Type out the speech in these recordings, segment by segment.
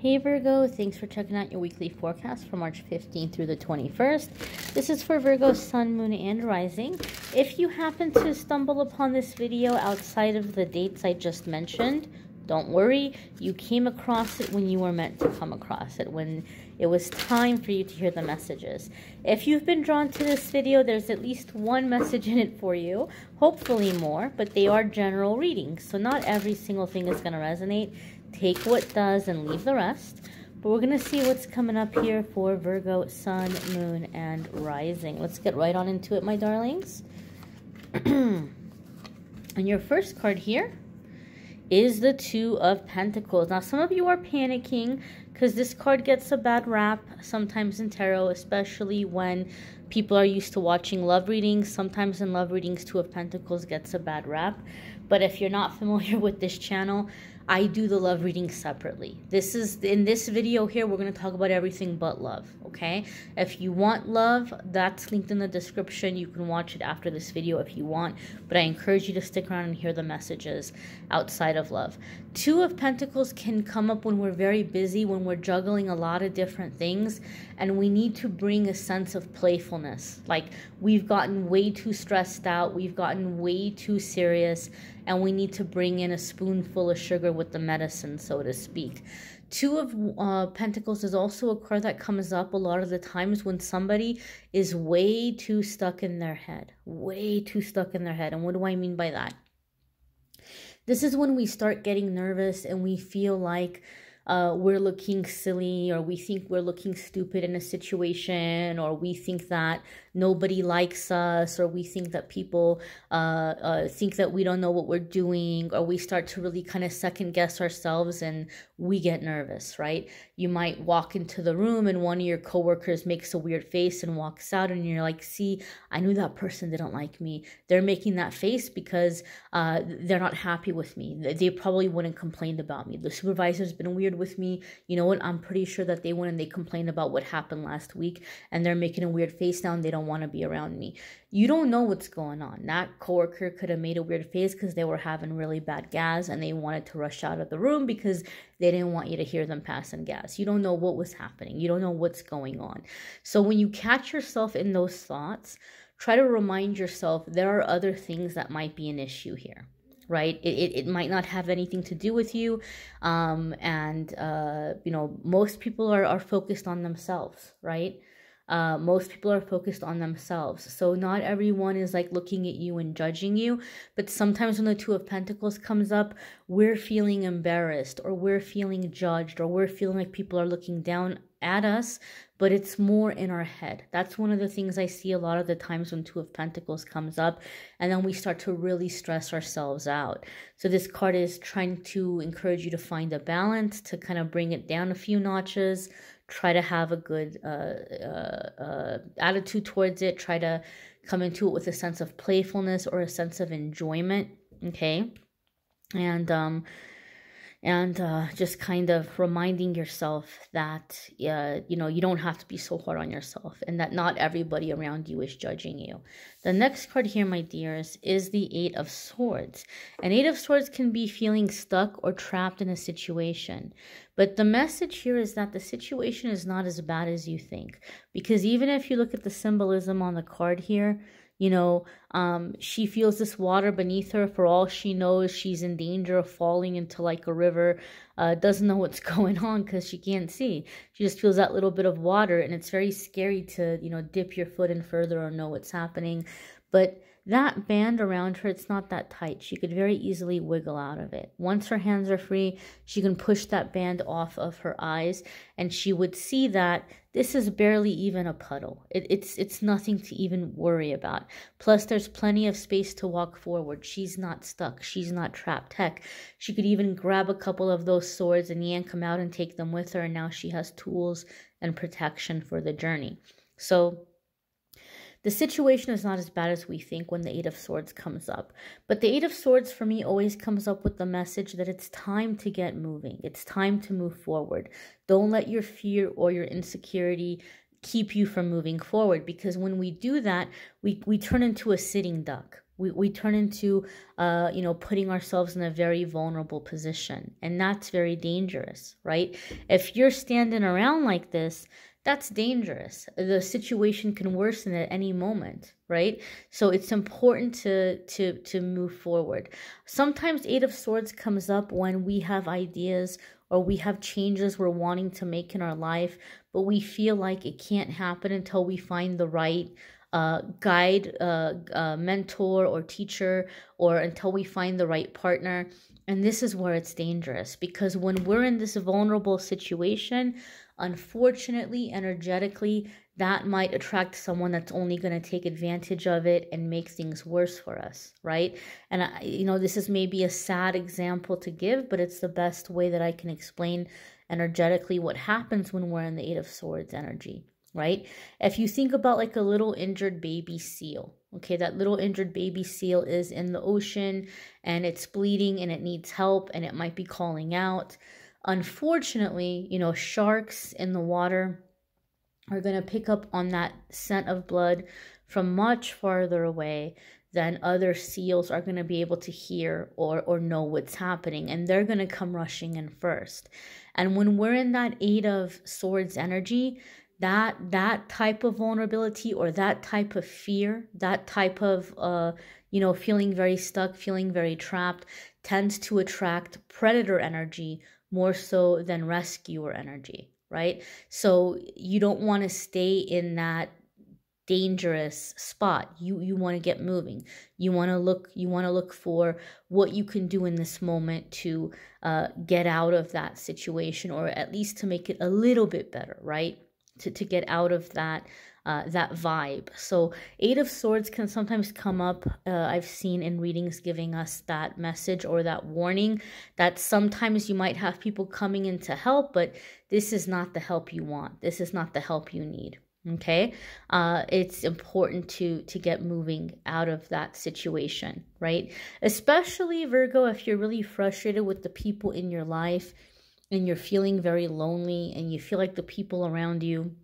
Hey Virgo, thanks for checking out your weekly forecast for March 15th through the 21st. This is for Virgo, Sun, Moon, and Rising. If you happen to stumble upon this video outside of the dates I just mentioned, don't worry. You came across it when you were meant to come across it, when it was time for you to hear the messages. If you've been drawn to this video, there's at least one message in it for you, hopefully more, but they are general readings, so not every single thing is going to resonate. Take what does and leave the rest. But we're going to see what's coming up here for Virgo, Sun, Moon, and Rising. Let's get right on into it, my darlings. And your first card here is the Two of Pentacles. Now, some of you are panicking because this card gets a bad rap sometimes in tarot, especially when people are used to watching love readings. Sometimes in love readings, Two of Pentacles gets a bad rap. But if you're not familiar with this channel, I do the love reading separately. In this video here, we're going to talk about everything but love, okay? If you want love, that's linked in the description. You can watch it after this video if you want, but I encourage you to stick around and hear the messages outside of love. Two of Pentacles can come up when we're very busy, when we're juggling a lot of different things, and we need to bring a sense of playfulness. Like, we've gotten way too stressed out, we've gotten way too serious, and we need to bring in a spoonful of sugar with the medicine, so to speak. Two of Pentacles is also a card that comes up a lot of the times when somebody is way too stuck in their head. Way too stuck in their head. And what do I mean by that? This is when we start getting nervous and we feel like we're looking silly, or we think we're looking stupid in a situation, or we think that nobody likes us, or we think that people think that we don't know what we're doing, or we start to really kind of second guess ourselves and we get nervous, right? You might walk into the room and one of your coworkers makes a weird face and walks out, and you're like, see, I knew that person didn't like me. They're making that face because they're not happy with me. They probably wouldn't complain about me. The supervisor's been weird with me. You know what? I'm pretty sure that they went and they complained about what happened last week, and they're making a weird face now and they don't want to be around me. You don't know what's going on. That coworker could have made a weird face because they were having really bad gas and they wanted to rush out of the room because they didn't want you to hear them passing gas. You don't know what was happening. You don't know what's going on. So when you catch yourself in those thoughts, try to remind yourself there are other things that might be an issue here. Right? It might not have anything to do with you. You know, most people are focused on themselves, right? Most people are focused on themselves. So not everyone is like looking at you and judging you. But sometimes when the Two of Pentacles comes up, we're feeling embarrassed, or we're feeling judged, or we're feeling like people are looking down at us, but it's more in our head. That's one of the things I see a lot of the times when Two of Pentacles comes up, and then we start to really stress ourselves out. So this card is trying to encourage you to find a balance, to kind of bring it down a few notches, try to have a good attitude towards it, try to come into it with a sense of playfulness or a sense of enjoyment, okay? And just kind of reminding yourself that, you know, you don't have to be so hard on yourself, and that not everybody around you is judging you. The next card here, my dears, is the Eight of Swords. An Eight of Swords can be feeling stuck or trapped in a situation. But the message here is that the situation is not as bad as you think. Because even if you look at the symbolism on the card here, you know, she feels this water beneath her. For all she knows, she's in danger of falling into like a river. Doesn't know what's going on because she can't see. She just feels that little bit of water, and it's very scary to, you know, dip your foot in further or know what's happening. But that band around her, it's not that tight. She could very easily wiggle out of it. Once her hands are free, she can push that band off of her eyes, and she would see that this is barely even a puddle. It's nothing to even worry about. Plus, there's plenty of space to walk forward. She's not stuck. She's not trapped. Heck, she could even grab a couple of those swords and yank them out and take them with her, and now she has tools and protection for the journey. So the situation is not as bad as we think when the Eight of Swords comes up. But the Eight of Swords for me always comes up with the message that it's time to get moving. It's time to move forward. Don't let your fear or your insecurity keep you from moving forward, because when we do that, we turn into a sitting duck. We turn into, putting ourselves in a very vulnerable position. And that's very dangerous, right? If you're standing around like this, that's dangerous. The situation can worsen at any moment, right? So it's important to move forward. Sometimes Eight of Swords comes up when we have ideas or we have changes we're wanting to make in our life, but we feel like it can't happen until we find the right guide, mentor or teacher, or until we find the right partner. And this is where it's dangerous, because when we're in this vulnerable situation, unfortunately, energetically, that might attract someone that's only going to take advantage of it and make things worse for us, right? And this is maybe a sad example to give, but it's the best way that I can explain energetically what happens when we're in the Eight of Swords energy. Right? If you think about like a little injured baby seal, okay, that little injured baby seal is in the ocean and it's bleeding and it needs help and it might be calling out. Unfortunately, sharks in the water are going to pick up on that scent of blood from much farther away than other seals are going to be able to hear or know what's happening. And they're going to come rushing in first. And when we're in that Eight of Swords energy, that type of vulnerability or that type of fear, that type of, feeling very stuck, feeling very trapped, tends to attract predator energy more so than rescuer energy, right? So you don't want to stay in that dangerous spot. You want to get moving. You want to look for what you can do in this moment to get out of that situation, or at least to make it a little bit better, right? To get out of that vibe. So Eight of Swords can sometimes come up. I've seen in readings giving us that message or that warning that sometimes you might have people coming in to help, but this is not the help you want. This is not the help you need. Okay, it's important to get moving out of that situation, right? Especially Virgo, if you're really frustrated with the people in your life and you're feeling very lonely and you feel like the people around you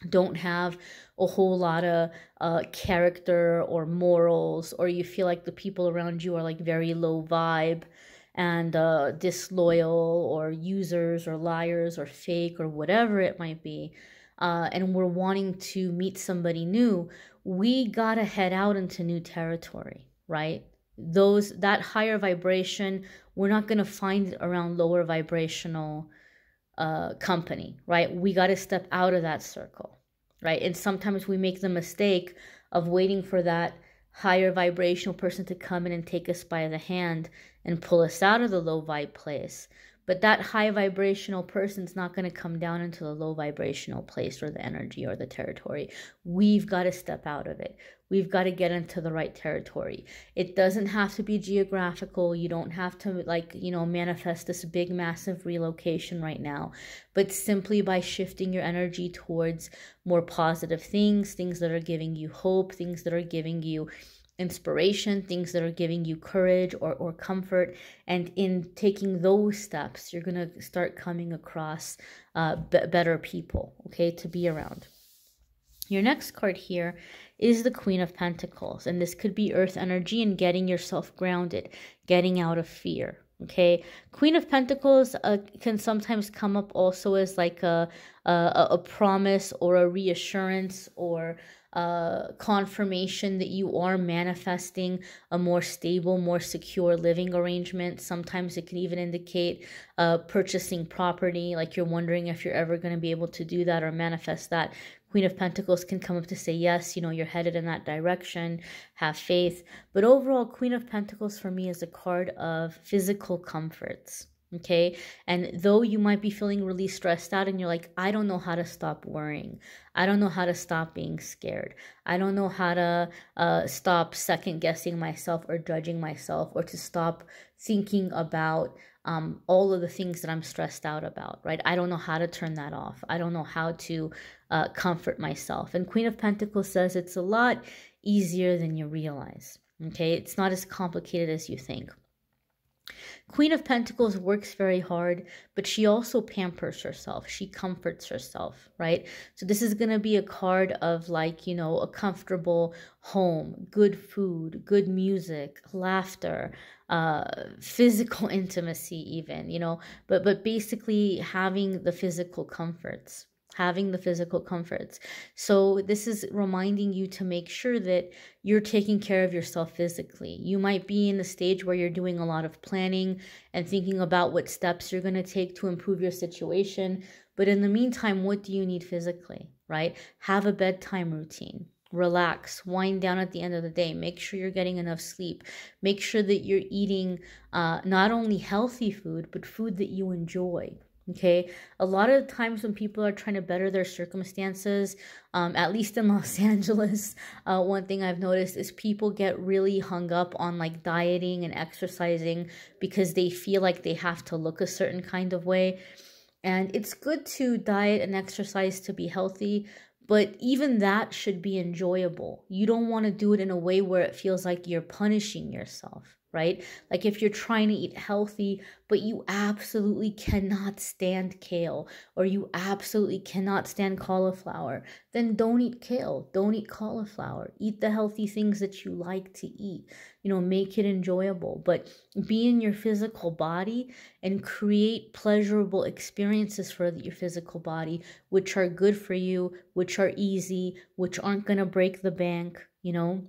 don't have a whole lot of character or morals, or you feel like the people around you are like very low vibe and disloyal or users or liars or fake or whatever it might be, and we're wanting to meet somebody new, we gotta head out into new territory, right? That higher vibration, we're not going to find it around lower vibrational company, right? We got to step out of that circle, right? And sometimes we make the mistake of waiting for that higher vibrational person to come in and take us by the hand and pull us out of the low vibe place. But that high vibrational person's not going to come down into the low vibrational place or the energy or the territory. We've got to step out of it. We've got to get into the right territory. It doesn't have to be geographical. You don't have to manifest this big, massive relocation right now. But simply by shifting your energy towards more positive things that are giving you hope, things that are giving you inspiration, things that are giving you courage or comfort, and in taking those steps, you're going to start coming across better people, okay, to be around. Your next card here is the Queen of Pentacles, and this could be earth energy and getting yourself grounded, getting out of fear. Okay, Queen of Pentacles can sometimes come up also as like a promise or a reassurance or confirmation that you are manifesting a more stable, more secure living arrangement. Sometimes it can even indicate purchasing property, like you're wondering if you're ever going to be able to do that or manifest that. Queen of Pentacles can come up to say, yes, you're headed in that direction, have faith. But overall, Queen of Pentacles for me is a card of physical comforts. Okay, and though you might be feeling really stressed out and you're like, I don't know how to stop worrying. I don't know how to stop being scared. I don't know how to stop second guessing myself or judging myself, or to stop thinking about all of the things that I'm stressed out about, right? I don't know how to turn that off. I don't know how to comfort myself. And Queen of Pentacles says it's a lot easier than you realize. Okay, it's not as complicated as you think. Queen of Pentacles works very hard, but she also pampers herself. She comforts herself, right? So this is going to be a card of like, you know, a comfortable home, good food, good music, laughter, physical intimacy even, you know, but basically having the physical comforts. So this is reminding you to make sure that you're taking care of yourself physically. You might be in a stage where you're doing a lot of planning and thinking about what steps you're going to take to improve your situation. But in the meantime, what do you need physically, right? Have a bedtime routine. Relax, wind down at the end of the day. Make sure you're getting enough sleep. Make sure that you're eating not only healthy food, but food that you enjoy. Okay, a lot of times when people are trying to better their circumstances, at least in Los Angeles, one thing I've noticed is people get really hung up on like dieting and exercising because they feel like they have to look a certain kind of way. And it's good to diet and exercise to be healthy, but even that should be enjoyable. You don't want to do it in a way where it feels like you're punishing yourself, right? Like if you're trying to eat healthy, but you absolutely cannot stand kale, or you absolutely cannot stand cauliflower, then don't eat kale, don't eat cauliflower. Eat the healthy things that you like to eat, you know, make it enjoyable, but be in your physical body and create pleasurable experiences for your physical body, which are good for you, which are easy, which aren't going to break the bank, you know.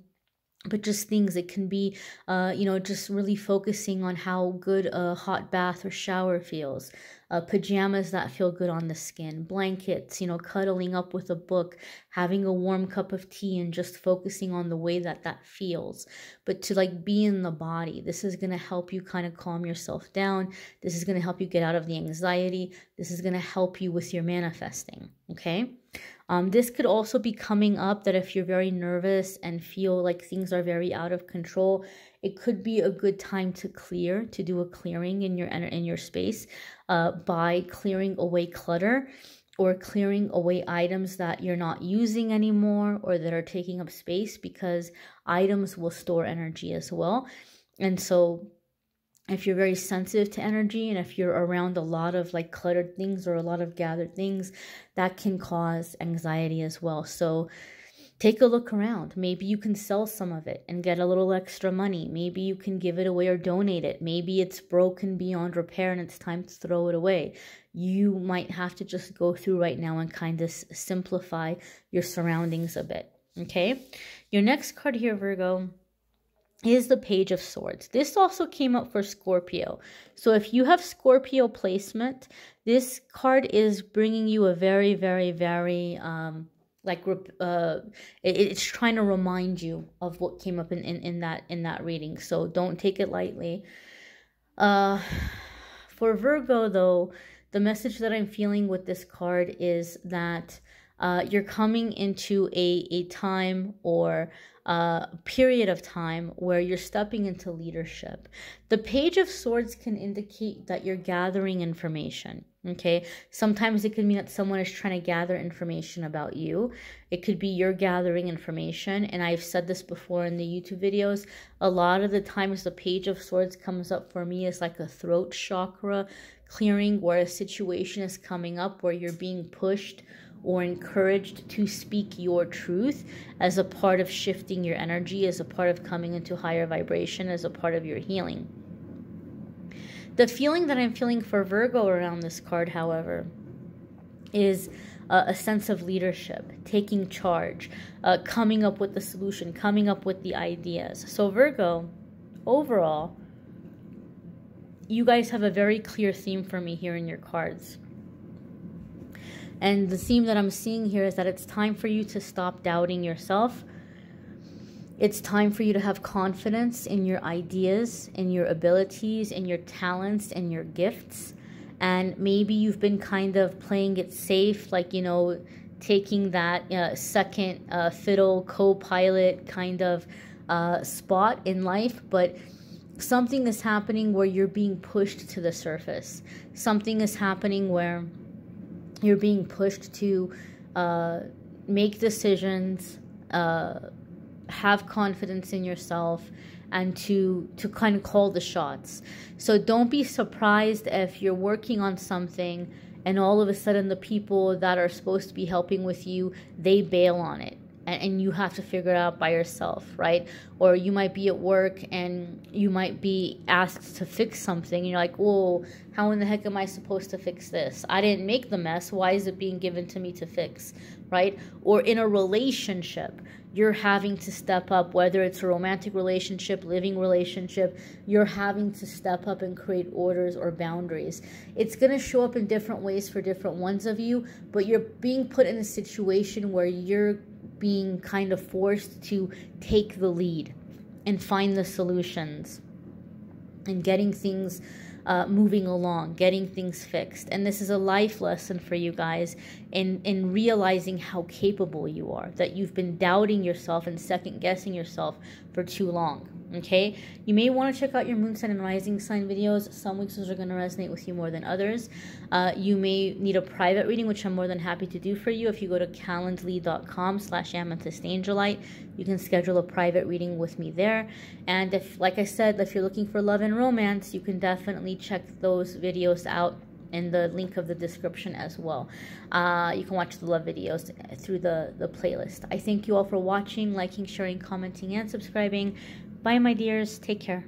But just things that can be, you know, just really focusing on how good a hot bath or shower feels. Pajamas that feel good on the skin. Blankets, you know, cuddling up with a book. Having a warm cup of tea and just focusing on the way that that feels. But to like be in the body. This is going to help you kind of calm yourself down. This is going to help you get out of the anxiety. This is going to help you with your manifesting. Okay? This could also be coming up that if you're very nervous and feel like things are very out of control, it could be a good time to do a clearing in your space by clearing away clutter or clearing away items that you're not using anymore or that are taking up space, because items will store energy as well. And so if you're very sensitive to energy and if you're around a lot of like cluttered things or a lot of gathered things, that can cause anxiety as well. So take a look around. Maybe you can sell some of it and get a little extra money. Maybe you can give it away or donate it. Maybe it's broken beyond repair and it's time to throw it away. You might have to just go through right now and kind of simplify your surroundings a bit. Okay? Your next card here, Virgo, is the Page of Swords. This also came up for Scorpio. So if you have Scorpio placement, this card is bringing you a very, very, very, it's trying to remind you of what came up in that reading. So don't take it lightly. For Virgo, though, the message that I'm feeling with this card is that you're coming into a time or period of time where you're stepping into leadership. The Page of Swords can indicate that you're gathering information, okay? Sometimes it could mean that someone is trying to gather information about you. It could be you're gathering information, and I've said this before in the YouTube videos. A lot of the times the Page of Swords comes up for me as like a throat chakra clearing, where a situation is coming up where you're being pushed or encouraged to speak your truth as a part of shifting your energy, as a part of coming into higher vibration, as a part of your healing. The feeling that I'm feeling for Virgo around this card, however, is a sense of leadership, taking charge, coming up with the solution, coming up with the ideas. So Virgo, overall, you guys have a very clear theme for me here in your cards. And the theme that I'm seeing here is that it's time for you to stop doubting yourself. It's time for you to have confidence in your ideas, in your abilities, in your talents, and your gifts. And maybe you've been kind of playing it safe, like, you know, taking that second fiddle co-pilot kind of spot in life. But something is happening where you're being pushed to the surface. Something is happening where you're being pushed to make decisions, have confidence in yourself, and to kind of call the shots. So don't be surprised if you're working on something and all of a sudden the people that are supposed to be helping with you, they bail on it. And you have to figure it out by yourself, right? Or you might be at work and you might be asked to fix something. And you're like, whoa, how in the heck am I supposed to fix this? I didn't make the mess. Why is it being given to me to fix, right? Or in a relationship, you're having to step up, whether it's a romantic relationship, living relationship, you're having to step up and create orders or boundaries. It's going to show up in different ways for different ones of you, but you're being put in a situation where you're being kind of forced to take the lead and find the solutions and getting things moving along, getting things fixed. And this is a life lesson for you guys in realizing how capable you are, that you've been doubting yourself and second guessing yourself for too long. Okay, you may want to check out your moon sign and rising sign videos. Some weeks those are going to resonate with you more than others. You may need a private reading, which I'm more than happy to do for you. If you go to calendly.com/amethystangelite, you can schedule a private reading with me there. And if, like I said, if you're looking for love and romance, you can definitely check those videos out in the link of the description as well. You can watch the love videos through the playlist. I thank you all for watching, liking, sharing, commenting, and subscribing. Bye, my dears. Take care.